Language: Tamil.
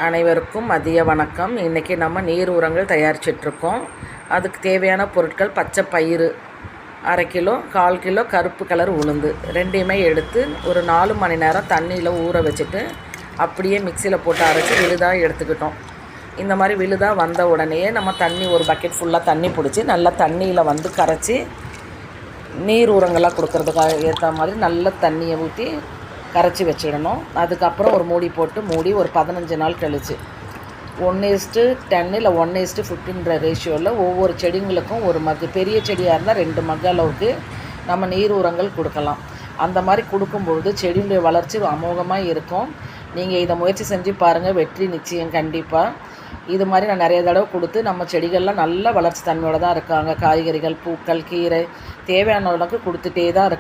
அனைவருக்கும் மதிய வணக்கம். இன்றைக்கி நம்ம நீர் உரங்கள் தயாரிச்சிட்ருக்கோம். அதுக்கு தேவையான பொருட்கள் பச்சை பயிறு 1/2 கிலோ, 1/4 கிலோ கருப்பு கலர் உளுந்து ரெண்டையுமே எடுத்து ஒரு 4 மணி நேரம் தண்ணியில் ஊற வச்சுட்டு அப்படியே மிக்சியில் போட்டு அரைச்சி விழுதாக எடுத்துக்கிட்டோம். இந்த மாதிரி விழுதாக வந்த உடனேயே நம்ம தண்ணி ஒரு பக்கெட் ஃபுல்லாக தண்ணி பிடிச்சி நல்லா தண்ணியில் வந்து கரைச்சி நீர் உரங்களாக கொடுக்கறதுக்காக ஏற்ற மாதிரி நல்ல தண்ணியை ஊற்றி கரைச்சி வச்சிடணும். அதுக்கப்புறம் ஒரு மூடி போட்டு மூடி ஒரு 15 நாள் கழிச்சு 1:10 இல்லை 1:15 ரேஷியோவில் ஒவ்வொரு செடிங்களுக்கும் ஒரு மக்கு, பெரிய செடியாக இருந்தால் 2 மக்கு அளவுக்கு நம்ம நீர் உரங்கள் கொடுக்கலாம். அந்த மாதிரி கொடுக்கும்பொழுது செடியுடைய வளர்ச்சி அமோகமாக இருக்கும். நீங்கள் இதை முயற்சி செஞ்சு பாருங்கள், வெற்றி நிச்சயம் கண்டிப்பாக. இது மாதிரி நான் நிறைய தடவை கொடுத்து நம்ம செடிகள்லாம் நல்ல வளர்ச்சி தன்மையோடு தான் இருக்காங்க. காய்கறிகள், பூக்கள், கீரை தேவையான அளவுக்கு கொடுத்துட்டே தான் இருக்கு.